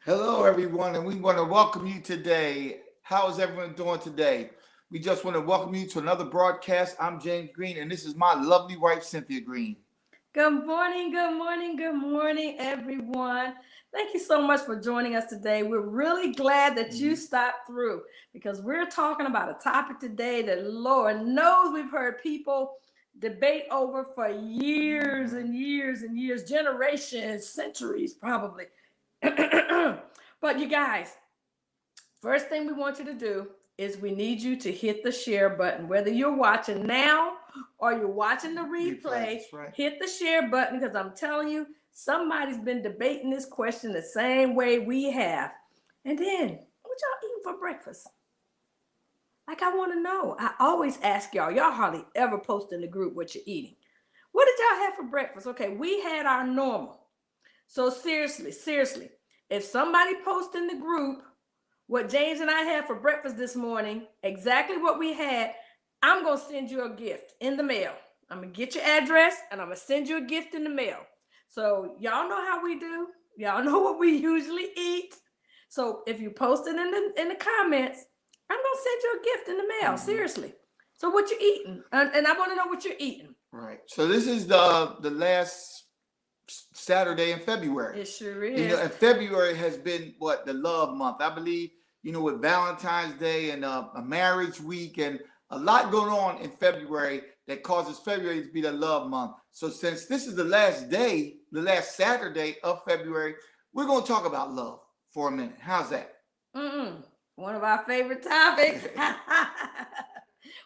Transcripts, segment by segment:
Hello, everyone, and we want to welcome you today. How is everyone doing today? We just want to welcome you to another broadcast. I'm James Greene, and this is my lovely wife, Cynthia Greene. Good morning, good morning, good morning, everyone. Thank you so much for joining us today. We're really glad that you stopped through because we're talking about a topic today that Lord knows we've heard people debate over for years and years and years, generations, centuries, probably. But you guys, first thing we want you to do is we need you to hit the share button. Whether you're watching now or you're watching the replay, right. Hit the share button because I'm telling you, somebody's been debating this question the same way we have. And then, what y'all eating for breakfast? Like, I want to know. I always ask y'all. Y'all hardly ever post in the group what you're eating. What did y'all have for breakfast? Okay, we had our normal. So seriously, if somebody posts in the group what James and I had for breakfast this morning, exactly what we had, I'm going to send you a gift in the mail. I'm going to get your address and I'm going to send you a gift in the mail. So y'all know how we do. Y'all know what we usually eat. So if you post it in the comments, I'm going to send you a gift in the mail. Seriously. So what you eating? And I want to know what you're eating. Right. So this is the last Saturday in February. It sure is. And February has been the love month, I believe. With Valentine's Day and a marriage week and a lot going on in February that causes February to be the love month. So since this is the last day, the last Saturday of February, we're going to talk about love for a minute. How's that? One of our favorite topics.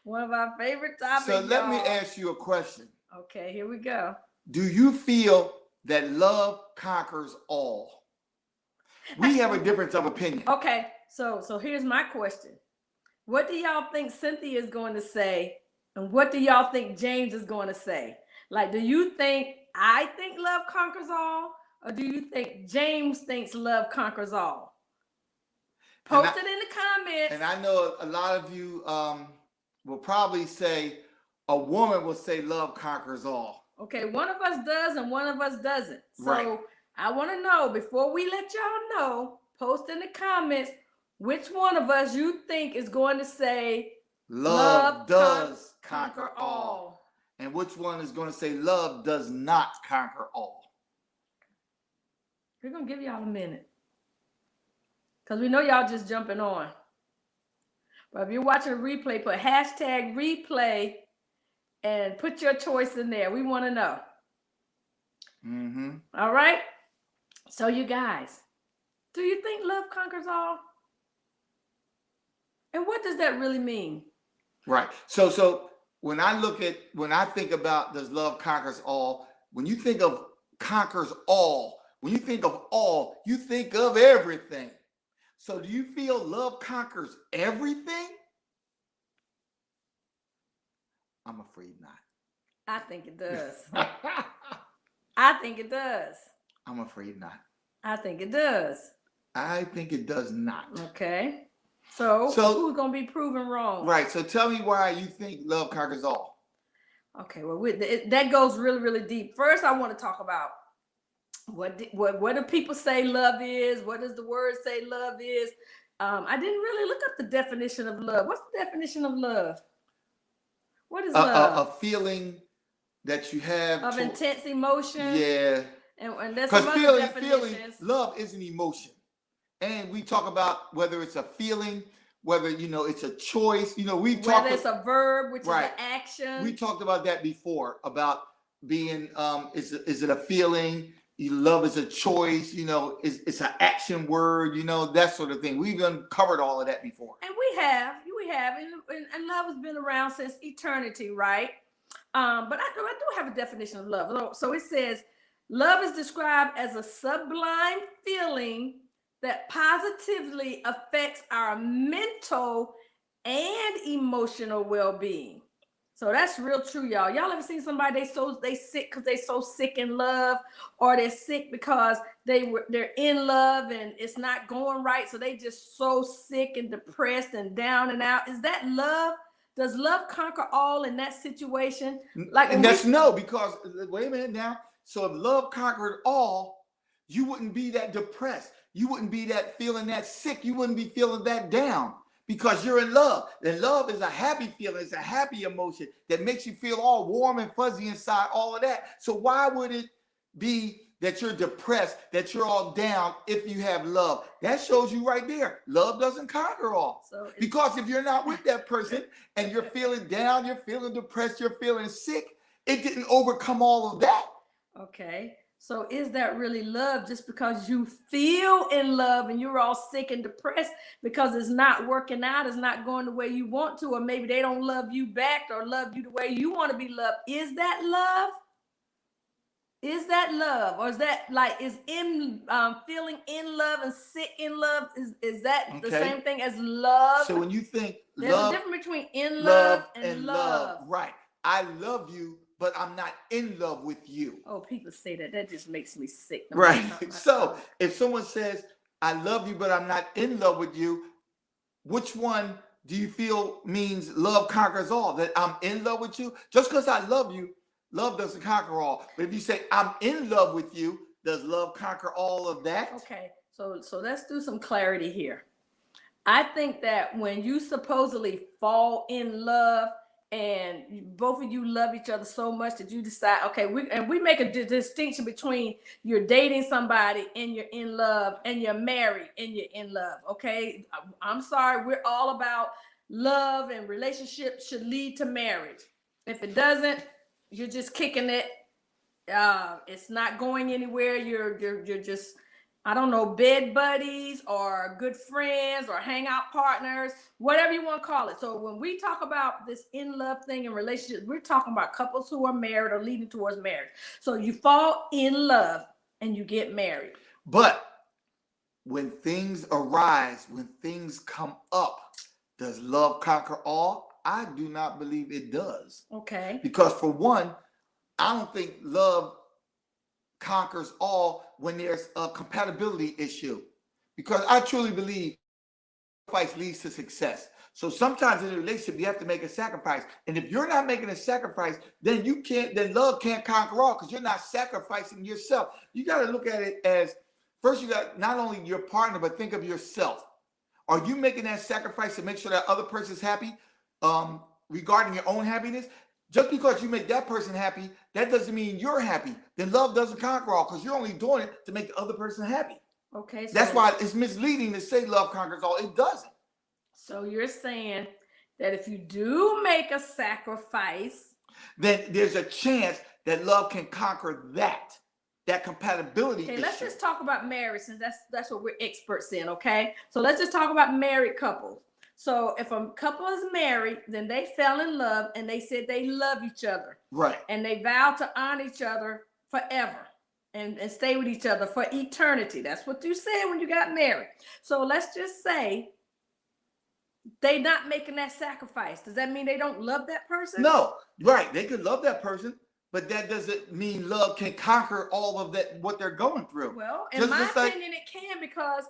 One of our favorite topics. So let me ask you a question. Okay, here we go. Do you feel that love conquers all? We have a difference of opinion. Okay, so here's my question. What do y'all think Cynthia is going to say? And what do y'all think James is going to say? Like, do you think I think love conquers all? Or do you think James thinks love conquers all? Post it in the comments. And I know a lot of you will probably say, a woman will say love conquers all. Okay, one of us does and one of us doesn't. So right. I want to know, before we let y'all know, post in the comments which one of us you think is going to say love does conquer all. And which one is going to say love does not conquer all. We're going to give y'all a minute. Because we know y'all just jumping on. But if you're watching a replay, put hashtag replay and put your choice in there. We want to know. All right? So you guys, do you think love conquers all? And what does that really mean? Right. So when I think about does love conquers all, when you think of conquers all, when you think of all, you think of everything. So do you feel love conquers everything? I'm afraid not. I think it does. I think it does. I'm afraid not. I think it does. I think it does not. Okay. So who's going to be proven wrong? Right. So tell me why you think love conquers all. Okay. Well, that goes really, really deep. First, I want to talk about what do people say love is? What does the word say love is? I didn't really look up the definition of love. What's the definition of love? What is love? A feeling that you have of intense emotion. Yeah. And there's some other definitions. Love is an emotion. And we talk about whether it's a feeling, whether it's a choice. Whether it's a verb, which is an action. We talked about that before, about being is it a feeling? Love is a choice, it's an action word, that sort of thing. We've covered all of that before. And we have, and love has been around since eternity, right? But I do have a definition of love. So it says, love is described as a sublime feeling that positively affects our mental and emotional well-being. So that's real true, y'all. Y'all ever seen somebody they sick because they so sick in love, or they're sick because they're in love and it's not going right, so they just so sick and depressed and down and out? Is that love? Does love conquer all in that situation? No, because wait a minute now. So if love conquered all, you wouldn't be that depressed. you wouldn't be that feeling that sick. You wouldn't be feeling that down because you're in love. And love is a happy feeling. It's a happy emotion that makes you feel all warm and fuzzy inside, all of that. So why would it be that you're depressed, that you're all down if you have love? That shows you right there. Love doesn't conquer all. Because if you're not with that person and you're feeling down, you're feeling depressed, you're feeling sick, it didn't overcome all of that. Okay. So is that really love just because you feel in love and you're all sick and depressed because it's not working out, it's not going the way you want to, or maybe they don't love you back or love you the way you want to be loved? Is that love? Is that love? Or is that like, is in feeling in love and sick in love, is that the same thing as love? So when you think there's love, a difference between in love and love. Right. I love you, but I'm not in love with you. Oh, people say that. That just makes me sick. Right. So if someone says, I love you, but I'm not in love with you, which one do you feel means love conquers all? That I'm in love with you? Just because I love you, love doesn't conquer all. But if you say, I'm in love with you, does love conquer all of that? Okay. So let's do some clarity here. I think that when you supposedly fall in love, and both of you love each other so much that you decide, okay, we make a distinction between you're dating somebody and you're in love, and you're married and you're in love. Okay, I'm sorry, we're all about love, and relationships should lead to marriage. If it doesn't, you're just kicking it. It's not going anywhere. You're just, I don't know, bed buddies or good friends or hangout partners, whatever you want to call it. So when we talk about this in love thing in relationships, we're talking about couples who are married or leading towards marriage. So you fall in love and you get married. But when things arise, when things come up, does love conquer all? I do not believe it does. Okay. Because for one, I don't think love conquers all when there's a compatibility issue, because I truly believe sacrifice leads to success. So sometimes in a relationship you have to make a sacrifice, and if you're not making a sacrifice, then love can't conquer all, because you're not sacrificing yourself. You got to look at it as, first you got not only your partner, but think of yourself. Are you making that sacrifice to make sure that other person's happy, regarding your own happiness? Just because you make that person happy, that doesn't mean you're happy. Then love doesn't conquer all, because you're only doing it to make the other person happy. Okay. So that's why it's misleading to say love conquers all. It doesn't. So you're saying that if you do make a sacrifice, then there's a chance that love can conquer that compatibility issue. Let's just talk about marriage, since that's what we're experts in. Okay, so let's just talk about married couples. So if a couple is married, then they fell in love and they said they love each other. Right. And they vowed to honor each other forever and stay with each other for eternity. That's what you said when you got married. So let's just say they not making that sacrifice. Does that mean they don't love that person? No, right. They could love that person, but that doesn't mean love can conquer all of that, what they're going through. Well, in my opinion, it can, because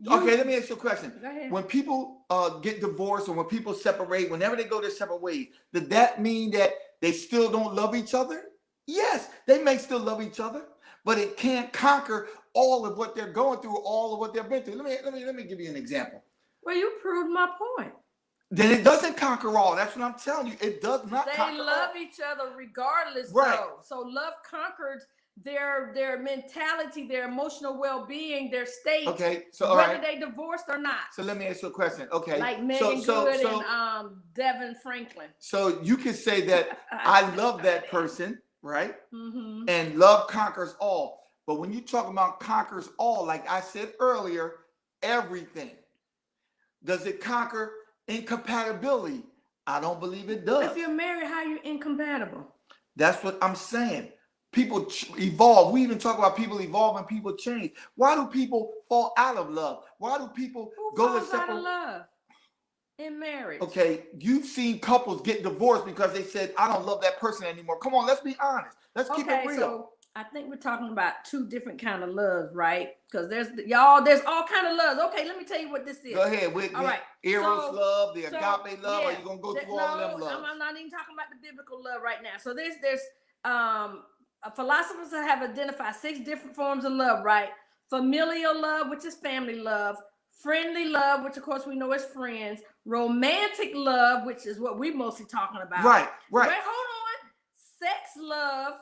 okay, let me ask you a question. Go ahead. When people get divorced, or when people separate, whenever they go their separate ways, does that mean that they still don't love each other? Yes, they may still love each other, but it can't conquer all of what they're going through, all of what they've been through. Let me give you an example. Well, you proved my point. Then it doesn't conquer all. That's what I'm telling you. It does not conquer all. They love each other regardless, right? Though. So love conquered their mentality, their emotional well-being, their state. Okay, so whether they divorced or not. So let me ask you a question. Okay, like Megan Good and Devin Franklin. So you can say that I love that person, right? Mm-hmm. And love conquers all. But when you talk about conquers all, like I said earlier, everything, does it conquer incompatibility? I don't believe it does. If you're married, how are you incompatible? That's what I'm saying. People evolve. We even talk about people evolve and people change. Why do people fall out of love? Why do people go to separate? Out of love in marriage? Okay, you've seen couples get divorced because they said, I don't love that person anymore. Come on, let's be honest. Let's keep it real. So I think we're talking about two different kind of loves, right? Because there's all kind of loves. Okay, let me tell you what this is. Go ahead. All right. Eros love, the agape love. Yeah, are you gonna go through all of them loves? I'm not even talking about the biblical love right now. So there's philosophers that have identified 6 different forms of love, right? familial love, which is family love, friendly love, which of course we know is friends, romantic love, which is what we're mostly talking about. Right. Wait, hold on. Sex love.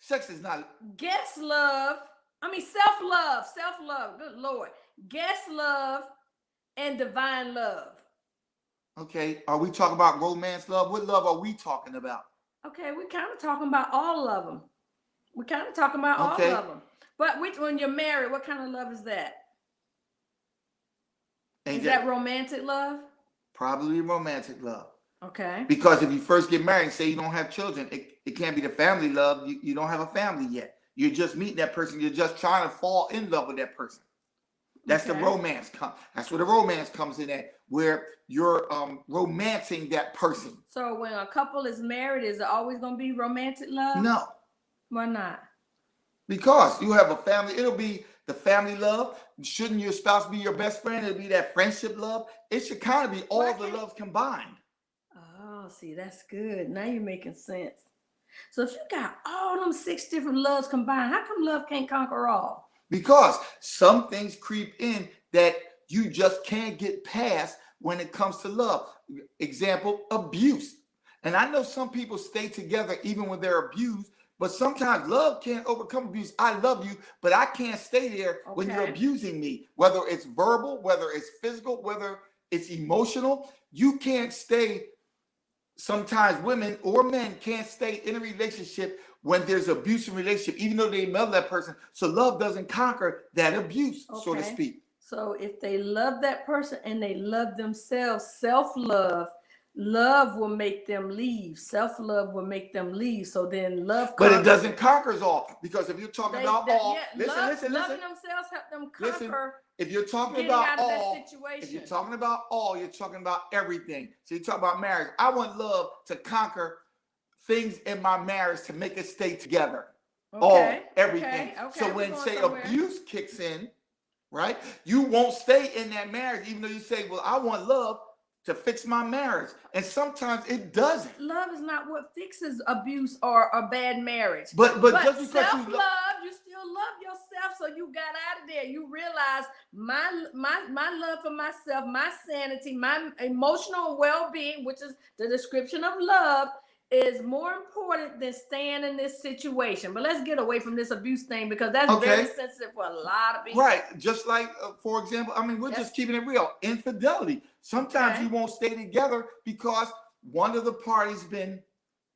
Sex is not. Guest love. I mean, self-love. Self-love. Good Lord. Guest love and divine love. Okay. Are we talking about romance love? What love are we talking about? Okay, we're kind of talking about all of them. We're kind of talking about all of them. But when you're married, what kind of love is that? Is that romantic love? Probably romantic love. Okay. Because if you first get married and say you don't have children, it can't be the family love. You don't have a family yet. You're just meeting that person. You're just trying to fall in love with that person. That's the romance. That's where the romance comes in at, where you're romancing that person. So when a couple is married, is it always going to be romantic love? No. Why not? Because you have a family. It'll be the family love. Shouldn't your spouse be your best friend? It'll be that friendship love. It should kind of be all the loves combined. Oh, see, that's good. Now you're making sense. So if you got all them 6 different loves combined, how come love can't conquer all? Because some things creep in that you just can't get past when it comes to love. Example, abuse. And I know some people stay together even when they're abused, but sometimes love can't overcome abuse. I love you, but I can't stay there when you're abusing me, whether it's verbal, whether it's physical, whether it's emotional. You can't stay. Sometimes women or men can't stay in a relationship when there's abusive relationship, even though they love that person. So love doesn't conquer that abuse, so to speak. So if they love that person and they love themselves, self-love, love will make them leave. Self-love will make them leave. So then love conquers. But it doesn't conquer all. Because if you're talking about all, listen. Loving themselves help them conquer. If you're talking about all, if you're talking about all, you're talking about everything. So you talk about marriage. I want love to conquer things in my marriage to make it stay together. Everything. So when abuse kicks in, right, you won't stay in that marriage, even though you say, well, I want love to fix my marriage. And sometimes it doesn't. Love is not what fixes abuse or a bad marriage. But just because self-love, you still love yourself, so you got out of there. You realize my love for myself, my sanity, my emotional well-being, which is the description of love, is more important than staying in this situation. But let's get away from this abuse thing, because that's very sensitive for a lot of people. Right. Just like, for example, I mean, we're just keeping it real. Infidelity. Sometimes you won't stay together because one of the parties been,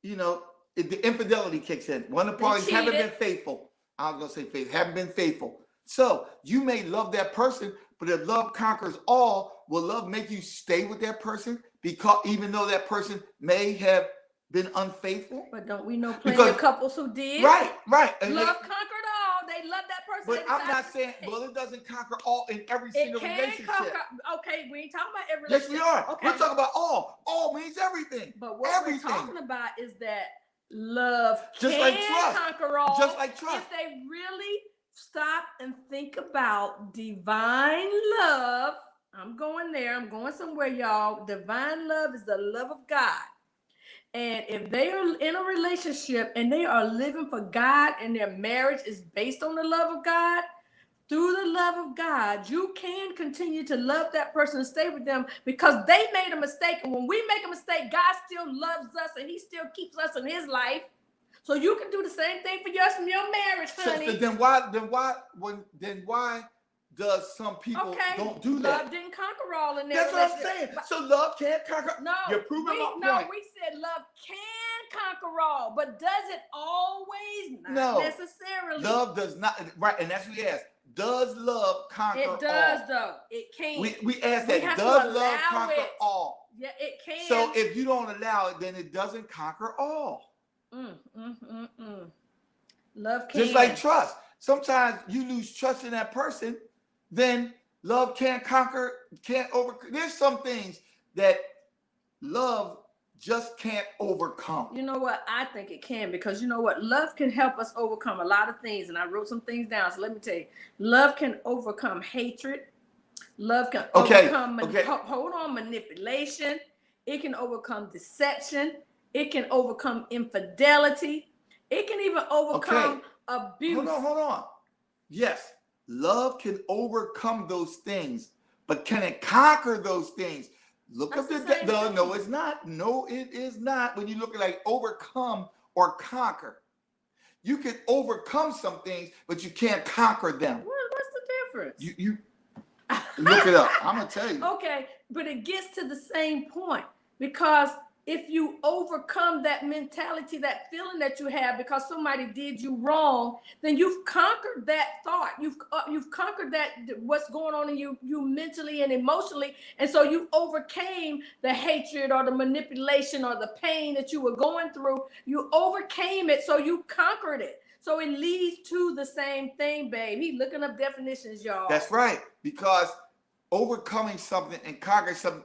the infidelity kicks in. One of the parties haven't been faithful. I was going to say faithful. Haven't been faithful. So you may love that person, but if love conquers all, will love make you stay with that person? Because even though that person may have been unfaithful. But don't we know plenty of couples who did? Right. And love conquered all. They love that person. But I'm not saying, well, it doesn't conquer all in every single relationship. Okay, we ain't talking about every Yes, relationship. we are. Okay. We're talking about all. All means everything. But what we're talking about is that love just can like trust. Conquer all. Just like trust. If they really stop and think about divine love. I'm going there. I'm going somewhere, y'all. Divine love is the love of God. And if they are in a relationship and they are living for God and their marriage is based on the love of God, through the love of God, you can continue to love that person and stay with them because they made a mistake. And when we make a mistake, God still loves us and he still keeps us in his life. So you can do the same thing for your marriage, honey. So then why does some people don't do that? Love didn't conquer all in their That's what I'm saying. So love can't conquer. No, you're proving my point. No, we said love can conquer all, but does it always? Not necessarily. Love does not. Right, and that's what we asked. Does love conquer all? It does, though. It can. We asked that. Does love conquer all? Yeah, it can. So if you don't allow it, then it doesn't conquer all. Love can. Just like trust. Sometimes you lose trust in that person, then love can't overcome. There's some things that love just can't overcome. You know what? I think it can, because you know what? Love can help us overcome a lot of things. And I wrote some things down. So let me tell you. Love can overcome hatred. Love can overcome manipulation. It can overcome deception. It can overcome infidelity. It can even overcome abuse. Hold on. Yes, love can overcome those things, but can it conquer those things? Look That's up the same thing. no, it's not. No, it is not. When you look at like overcome or conquer, you can overcome some things, but you can't conquer them. What's the difference? You look it up. I'm gonna tell you. Okay, but it gets to the same point, because if you overcome that mentality, that feeling that you have because somebody did you wrong, then you've conquered that thought. You've conquered that, what's going on in you mentally and emotionally, and so you overcame the hatred or the manipulation or the pain that you were going through. You overcame it, so you conquered it. So it leads to the same thing, babe. He's looking up definitions, y'all. That's right, because overcoming something and conquering something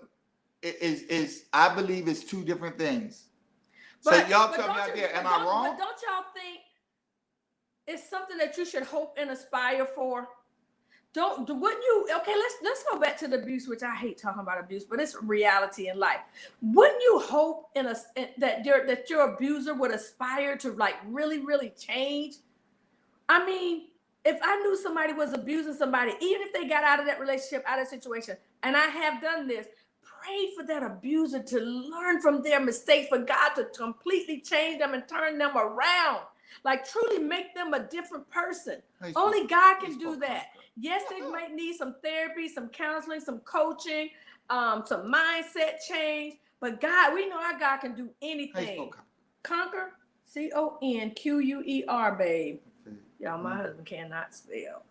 is I believe is two different things. So y'all tell me out there, am I wrong? But don't y'all think it's something that you should hope and aspire for? Wouldn't you? Okay, let's go back to the abuse, which I hate talking about abuse, but it's reality in life. Wouldn't you hope that your abuser would aspire to like really, really change? I mean, if I knew somebody was abusing somebody, even if they got out of that relationship, out of that situation, and I have done this, pray for that abuser to learn from their mistakes, for God to completely change them and turn them around. Like truly make them a different person. Only God can do that. Yes, they might need some therapy, some counseling, some coaching, some mindset change. But God, we know our God can do anything. Conquer, CONQUER, babe. Y'all, my husband cannot spell.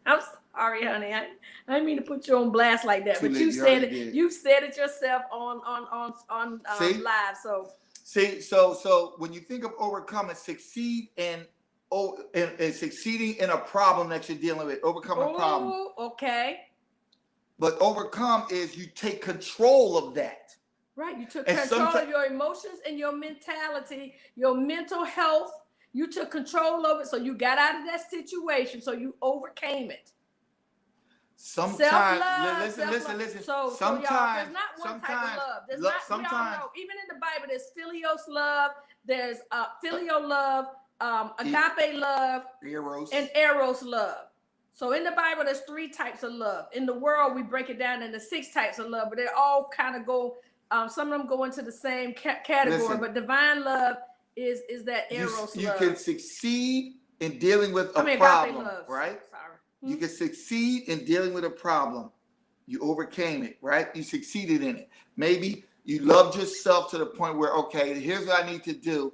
I'm sorry, honey. I didn't mean to put you on blast like that, but you said it. You said it yourself on live. So when you think of overcoming, succeeding in a problem that you're dealing with, overcome a problem. Okay. But overcome is you take control of that. Right. You took control of your emotions and your mentality, your mental health. You took control of it, so you got out of that situation, so you overcame it. Sometimes, listen. So y'all, there's not one type of love. There's not. We all know. Even in the Bible, there's philios love. There's filial love, agape love, and eros love. So in the Bible, there's 3 types of love. In the world, we break it down into 6 types of love, but they all kind of go. Some of them go into the same category, but divine love is that eros love. You can succeed in dealing with a problem, right? Sorry. You can succeed in dealing with a problem. You overcame it, right? You succeeded in it. Maybe you loved yourself to the point where, okay, here's what I need to do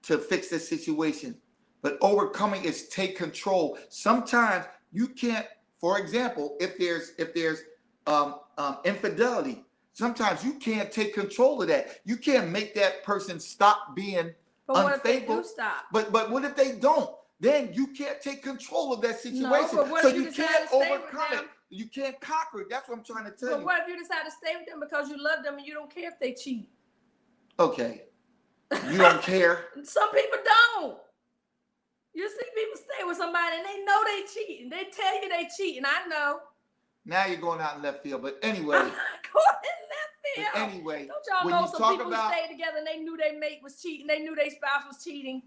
to fix this situation. But overcoming is take control. Sometimes you can't, for example, if there's infidelity, sometimes you can't take control of that. You can't make that person stop being unfaithful. What if they do stop? But what if they don't? Then you can't take control of that situation. No, so you can't overcome it. You can't conquer it. That's what I'm trying to tell you. But what if you decide to stay with them because you love them and you don't care if they cheat? Okay. You don't care? Some people don't. You see people stay with somebody and they know they cheating. They tell you they cheating. I know. Now you're going out in left field. But anyway. I'm not going in left field. But anyway. Don't y'all know some people who stayed together and they knew their mate was cheating. They knew their spouse was cheating.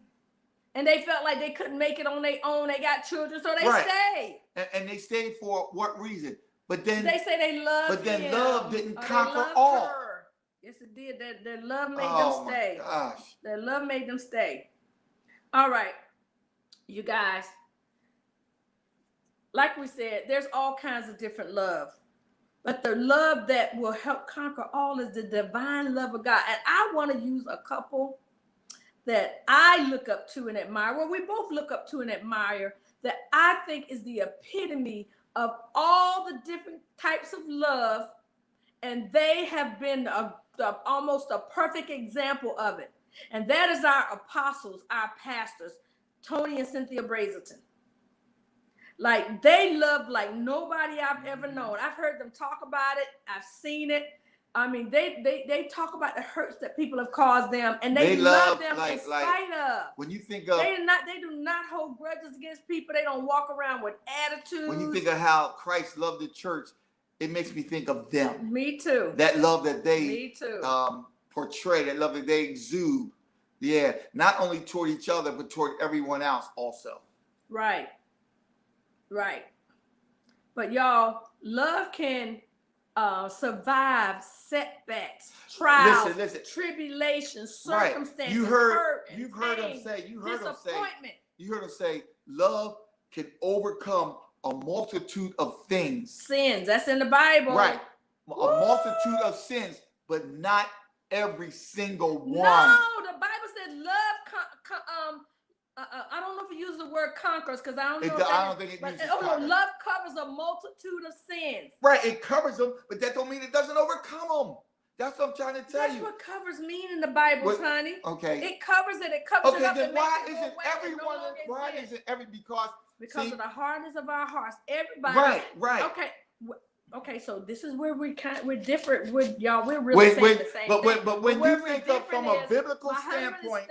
And they felt like they couldn't make it on their own. They got children, so they stayed. And they stayed for what reason? But then they say they loved But then him, love didn't conquer all. Her. Yes, it did. Their love made them stay. Oh my gosh. Their love made them stay. All right, you guys. Like we said, there's all kinds of different love. But the love that will help conquer all is the divine love of God. And I want to use a couple that I look up to and admire, well, we both look up to and admire, that I think is the epitome of all the different types of love, and they have been almost a perfect example of it. And that is our apostles, our pastors, Tony and Cynthia Brazelton. Like, they love like nobody I've ever known. I've heard them talk about it. I've seen it. I mean, they talk about the hurts that people have caused them, and they love them in spite of. When you think of, they do not hold grudges against people. They don't walk around with attitudes. When you think of how Christ loved the church, it makes me think of them. Me too. That love that they portray, that love that they exude. Yeah, not only toward each other, but toward everyone else also. Right. Right. But y'all, love can survive setbacks, trials, tribulations, circumstances, right. You've heard him say, disappointment. You heard him say, love can overcome a multitude of things. Sins. That's in the Bible. Right. Woo! A multitude of sins, but not every single one. No, the Bible said love. I don't know if it uses the word conquers because I don't know. I don't think it uses conquer. Love covers a multitude of sins. Right, it covers them, but that don't mean it doesn't overcome them. That's what I'm trying to tell you. That's what covers mean in the Bible, honey. Okay. It covers it. It covers it up. Okay, then why isn't everyone? Why isn't every because of the hardness of our hearts? Everybody. Right. Okay, so this is where we're different. We're really saying the same thing. But when you think of from a biblical standpoint,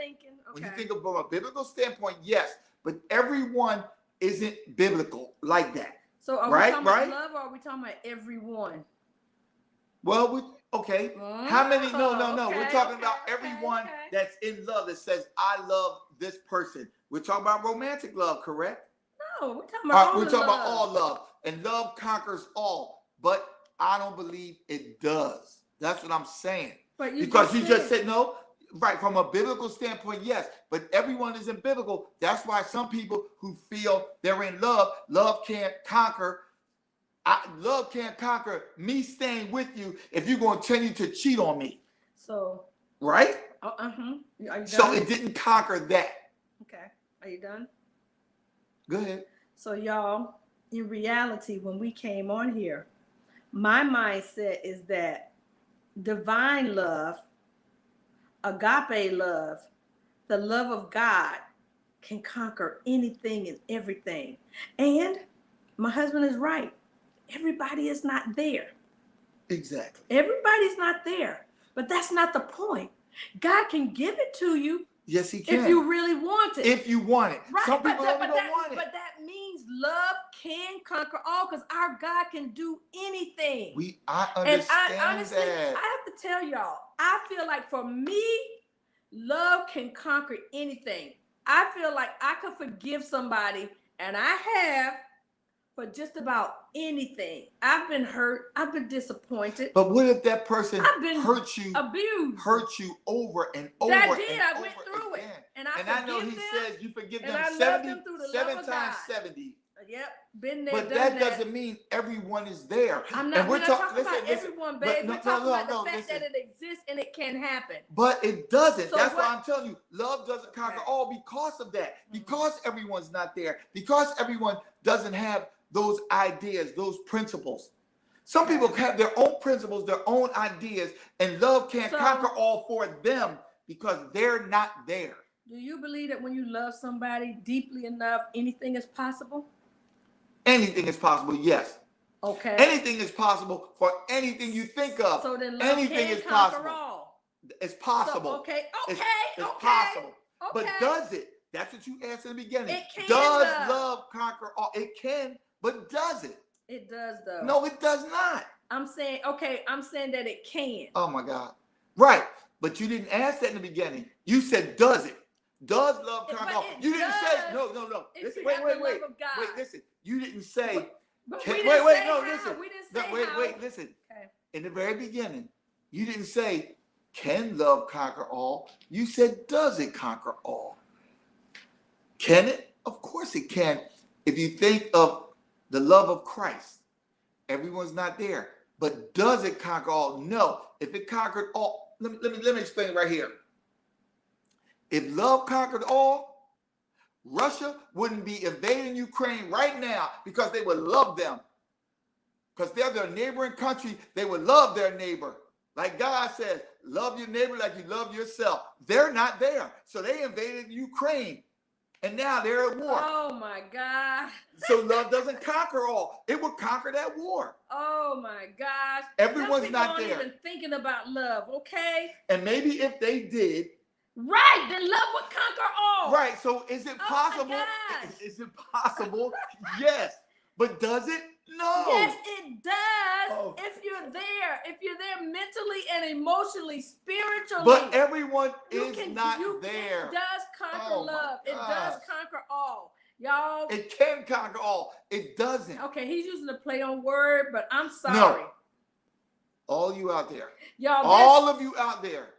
when you think of from a biblical standpoint, yes, but everyone isn't biblical like that. So are we talking about love, or are we talking about everyone? Well, okay. How many? No. We're talking about everyone that's in love that says, "I love this person." We're talking about romantic love, correct? No, we're talking about about all love, and love conquers all. But I don't believe it does. That's what I'm saying. But you just said no. Right, from a biblical standpoint, yes. But everyone isn't biblical. That's why some people who feel they're in love, love can't conquer. Love can't conquer me staying with you if you're going to continue to cheat on me. So. Right? Are you done? So it didn't conquer that. Okay. Are you done? Go ahead. So y'all, in reality, when we came on here, my mindset is that divine love, agape love, the love of God can conquer anything and everything. And my husband is right. Everybody is not there. Exactly. Everybody's not there. But that's not the point. God can give it to you. Yes, he can. If you really want it. If you want it. Right. Some people don't want it. But that means love can conquer all because our God can do anything. I understand and honestly, that. I have to tell y'all, I feel like for me, love can conquer anything. I feel like I could forgive somebody, and I have, for just about anything. I've been hurt. I've been disappointed. But what if that person hurt you, abused, hurt you over and over? That did. I went through it, and I know he says you forgive them 7 times 70. Yep, been there. But that doesn't mean everyone is there. We're not talking about everyone, babe. We're talking about the fact that it exists and it can happen. But it doesn't. So that's why I'm telling you, love doesn't conquer all because of that. Because everyone's not there. Because everyone doesn't have those ideas, those principles. Some people have their own principles, their own ideas, and love can't conquer all for them because they're not there. Do you believe that when you love somebody deeply enough, anything is possible? Anything is possible, yes. Okay. Anything is possible for anything you think of. So then love anything is possible. All. It's possible. So, it's possible. Okay. But does it? That's what you asked in the beginning. It can. Does love conquer all? It can, but does it? It does, though. No, it does not. I'm saying that it can. Oh my God. Right. But you didn't ask that in the beginning. You said, does it? Does love conquer all? You didn't say, no. Listen, wait. Wait, listen. You didn't say, listen. Listen. Okay. In the very beginning, you didn't say, can love conquer all? You said, does it conquer all? Can it? Of course it can. If you think of the love of Christ, everyone's not there. But does it conquer all? No. If it conquered all, let me explain it right here. If love conquered all, Russia wouldn't be invading Ukraine right now because they would love them. Because they're their neighboring country, they would love their neighbor. Like God says, love your neighbor like you love yourself. They're not there. So they invaded Ukraine. And now they're at war. Oh my God. So love doesn't conquer all. It will conquer that war. Oh my gosh. Everyone's not there. Even thinking about love, okay? And maybe if they did. Right, then love would conquer all. Right. So is it possible? Is it possible? Yes. But does it? No. Yes, it does. Oh. If you're there mentally and emotionally, spiritually. But everyone is not there. It does conquer love. It does conquer all. Y'all. It can conquer all. It doesn't. Okay, he's using a play on word, but I'm sorry. No. All you out there. Y'all, all of you out there.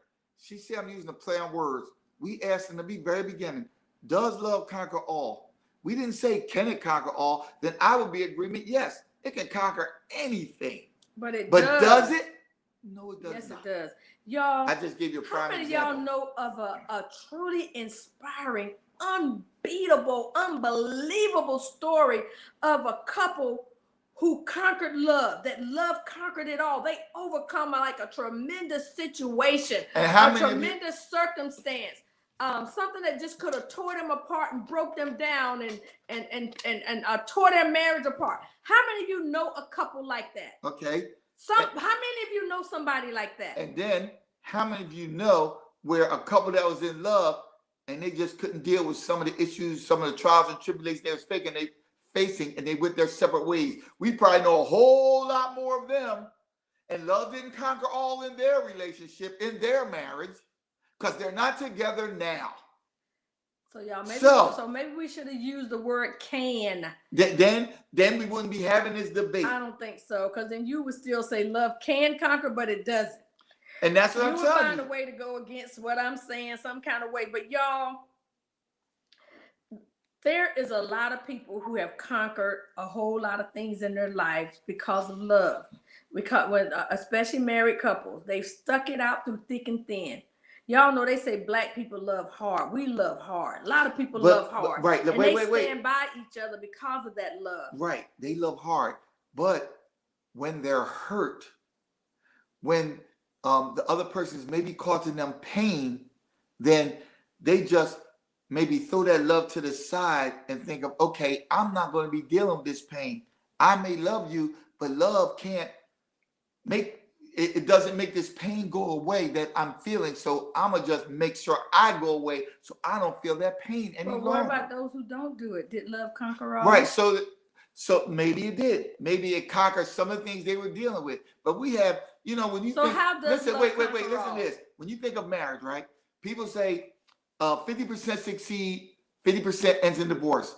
She said I'm using a play on words. We asked in the very beginning, does love conquer all? We didn't say, can it conquer all? Then I would be in agreement. Yes, it can conquer anything. But does it? No, it does yes, not. It does. Y'all, I just gave you a prime example. How many of y'all know of a truly inspiring, unbeatable, unbelievable story of a couple who conquered love, that love conquered it all? They overcome like a tremendous situation, a tremendous circumstance, something that just could have tore them apart and broke them down and tore their marriage apart. How many of you know a couple like that? Okay. How many of you know somebody like that? And then, how many of you know where a couple that was in love and they just couldn't deal with some of the issues, some of the trials and tribulations they were facing, and they went their separate ways? We probably know a whole lot more of them. And love didn't conquer all in their relationship, in their marriage, because they're not together now. So y'all, maybe we should have used the word can. Then we wouldn't be having this debate. I don't think so, because then you would still say love can conquer, but it doesn't. And that's what I'm telling you. You would find a way to go against what I'm saying, some kind of way. But y'all, there is a lot of people who have conquered a whole lot of things in their lives because of love. Especially married couples, they've stuck it out through thick and thin. Y'all know they say black people love hard. We love hard. A lot of people love hard. Right. And they stand by each other because of that love. Right. They love hard. But when they're hurt, when the other person is maybe causing them pain, then they just maybe throw that love to the side and think of, okay, I'm not going to be dealing with this pain. I may love you, but love can't it doesn't make this pain go away that I'm feeling. So I'm going to just make sure I go away so I don't feel that pain any longer. What about those who don't do it? Did love conquer all? Right. So maybe it did. Maybe it conquered some of the things they were dealing with. But we have, when you how does listen, love wait, conquer listen all? to this. When you think of marriage, right? People say 50% succeed, 50% ends in divorce.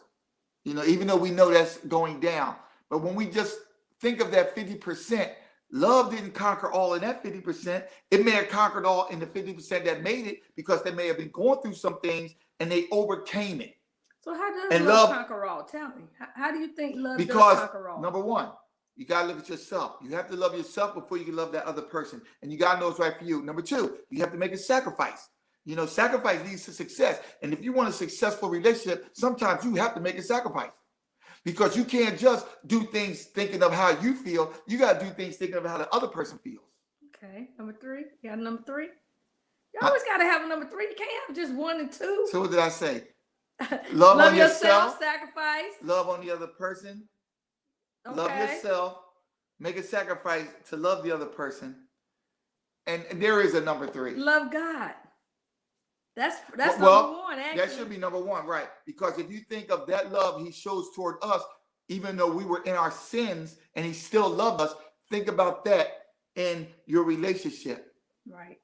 Even though we know that's going down. But when we just think of that 50%, love didn't conquer all in that 50%. It may have conquered all in the 50% that made it, because they may have been going through some things and they overcame it. So how does love conquer all? Tell me. How do you think love does conquer all? Number one, you got to look at yourself. You have to love yourself before you can love that other person. And you got to know what's right for you. Number two, you have to make a sacrifice. Sacrifice leads to success. And if you want a successful relationship, sometimes you have to make a sacrifice. Because you can't just do things thinking of how you feel. You got to do things thinking of how the other person feels. Okay. Number three. You got a number three? You always got to have a number three. You can't have just one and two. So what did I say? Love on yourself. Sacrifice. Love on the other person. Okay. Love yourself. Make a sacrifice to love the other person. And there is a number three. Love God. That's number one, actually. That should be number one, right? Because if you think of that love he shows toward us, even though we were in our sins and he still loved us, think about that in your relationship. Right.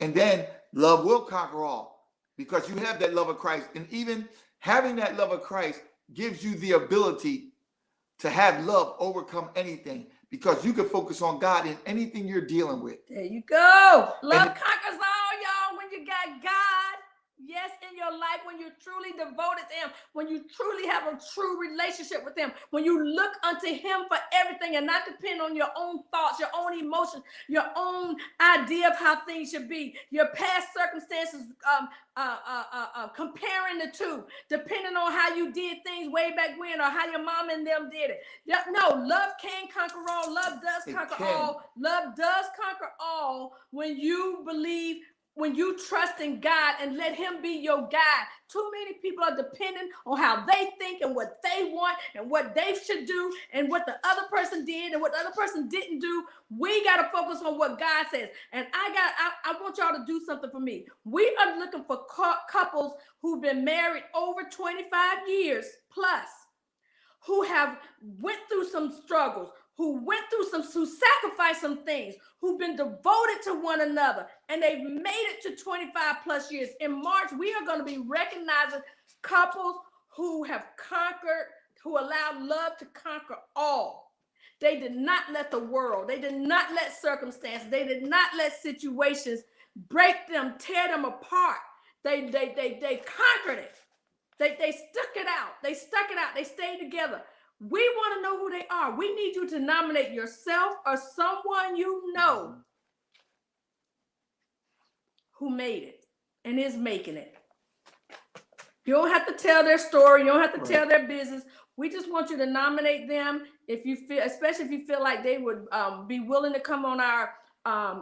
And then love will conquer all, because you have that love of Christ. And even having that love of Christ gives you the ability to have love overcome anything, because you can focus on God in anything you're dealing with. There you go. Love conquers all, y'all, when you got God. Yes, in your life, when you're truly devoted to him, when you truly have a true relationship with him, when you look unto him for everything and not depend on your own thoughts, your own emotions, your own idea of how things should be, your past circumstances, comparing the two, depending on how you did things way back when or how your mom and them did it. No, love can conquer all. Love does conquer all. Love does conquer all when you believe, when you trust in God and let him be your guide. Too many people are dependent on how they think and what they want and what they should do and what the other person did and what the other person didn't do. We got to focus on what God says. And I want y'all to do something for me. We are looking for couples who've been married over 25 years plus, who have went through some struggles, who sacrificed some things, who've been devoted to one another, and they've made it to 25 plus years. In March, we are going to be recognizing couples who have conquered, who allowed love to conquer all. They did not let the world, they did not let circumstances, they did not let situations break them, tear them apart. They conquered it. They stuck it out. They stuck it out. They stayed together. We want to know who they are. We need you to nominate yourself or someone you know who made it and is making it. You don't have to tell their story. You don't have to tell their business. We just want you to nominate them if you feel, especially if you feel like they would be willing to come on our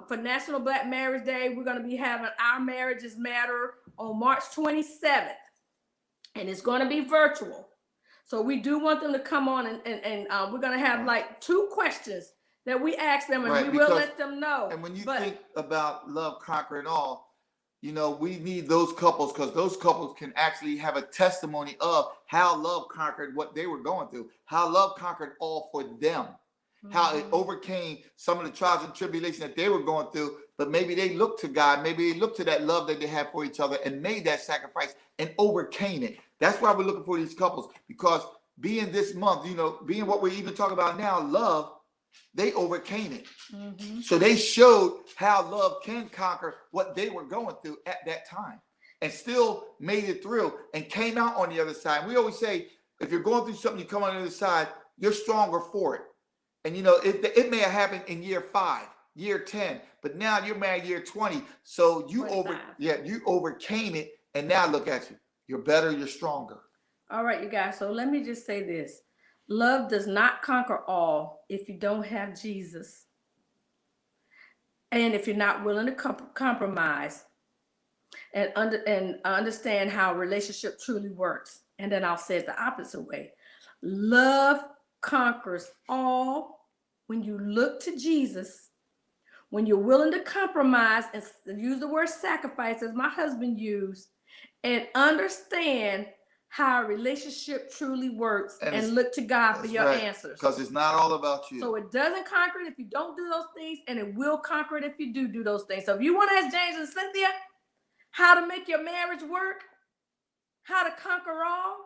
for National Black Marriage Day. We're going to be having Our Marriages Matter on March 27th, and it's going to be virtual. So we do want them to come on, and we're going to have like 2 questions that we ask them, and we will let them know. And when you think about love conquering all, you know, we need those couples, because those couples can actually have a testimony of how love conquered what they were going through, how love conquered all for them, how it overcame some of the trials and tribulations that they were going through. But maybe they looked to God, maybe they looked to that love that they had for each other and made that sacrifice and overcame it. That's why we're looking for these couples, because being this month, you know, being what we're even talking about now, love, they overcame it. So they showed how love can conquer what they were going through at that time and still made it through and came out on the other side. We always say, if you're going through something, you come on the other side, you're stronger for it. And, you know, it may have happened in year 5, year 10, but now you're married year 20. So you overcame it. And now look at you. You're better. You're stronger. All right, you guys. So let me just say this. Love does not conquer all if you don't have Jesus. And if you're not willing to compromise and understand how a relationship truly works. And then I'll say it the opposite way. Love conquers all when you look to Jesus, when you're willing to compromise and use the word sacrifice, as my husband used, and understand how a relationship truly works, and look to God for your answers. Because it's not all about you. So it doesn't conquer it if you don't do those things, and it will conquer it if you do those things. So if you want to ask James and Cynthia how to make your marriage work, how to conquer all,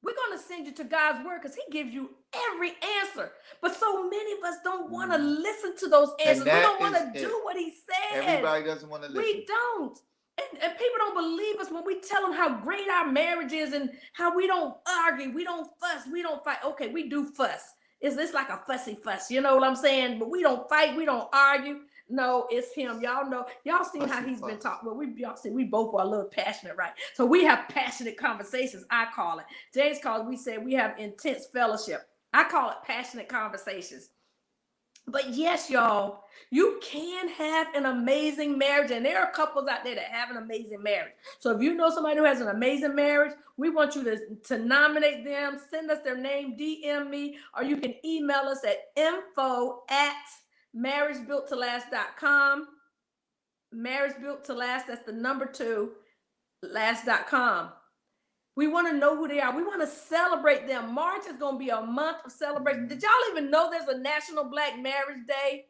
we're going to send you to God's word, because he gives you every answer. But so many of us don't want to listen to those answers. We don't want to do what he says. Everybody doesn't want to listen. We don't. And people don't believe us when we tell them how great our marriage is and how we don't argue, we don't fuss, we don't fight. Okay, we do fuss. It's like a fussy fuss, you know what I'm saying? But we don't fight, we don't argue. No, it's him. Y'all know, y'all seen how he's been talking. Well, y'all see, we both are a little passionate, right? So we have passionate conversations, I call it. James calls, we say we have intense fellowship. I call it passionate conversations. But yes, y'all, you can have an amazing marriage, and there are couples out there that have an amazing marriage. So if you know somebody who has an amazing marriage, we want you to nominate them, send us their name, DM me, or you can email us at info@marriagebuilttolast.com. Marriagebuilttolast, that's the number 2, last.com. We want to know who they are. We want to celebrate them. March is going to be a month of celebration. Did y'all even know there's a National Black Marriage Day?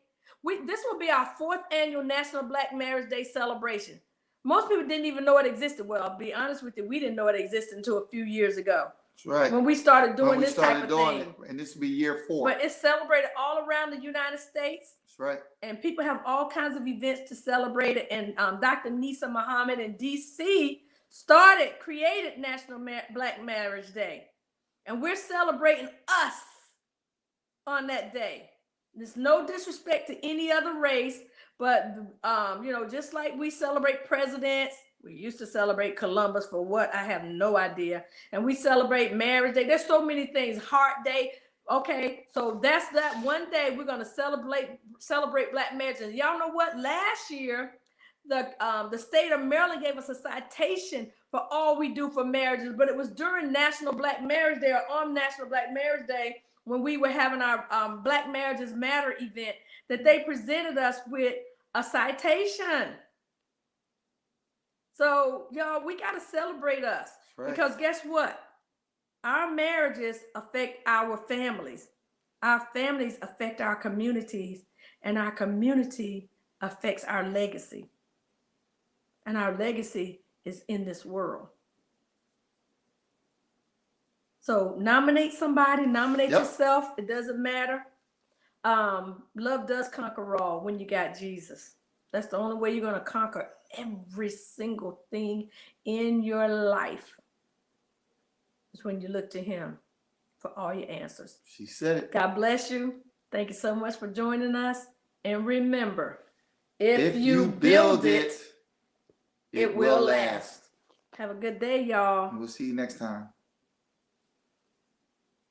This will be our 4th annual National Black Marriage Day celebration. Most people didn't even know it existed. Well, I'll be honest with you, we didn't know it existed until a few years ago. That's right. When we started doing this type of thing. And this will be year 4. But it's celebrated all around the United States. That's right. And people have all kinds of events to celebrate it. And Dr. Nisa Muhammad in D.C. created National Black Marriage Day. And we're celebrating us on that day. There's no disrespect to any other race, but, just like we celebrate presidents, we used to celebrate Columbus for what? I have no idea. And we celebrate Marriage Day. There's so many things. Heart Day. Okay, so that's that one day we're going to celebrate Black marriage. And y'all know what? Last year, the state of Maryland gave us a citation for all we do for marriages, but it was during National Black Marriage Day, or on National Black Marriage Day, when we were having our Black Marriages Matter event, that they presented us with a citation. So, y'all, we got to celebrate us. Right. Because guess what? Our marriages affect our families. Our families affect our communities, and our community affects our legacy. And our legacy is in this world. So nominate somebody, nominate Yep. yourself. It doesn't matter. Love does conquer all when you got Jesus. That's the only way you're going to conquer every single thing in your life. Is when you look to him for all your answers. She said it. God bless you. Thank you so much for joining us. And remember, if you build it, it will last. Have a good day, y'all. We'll see you next time.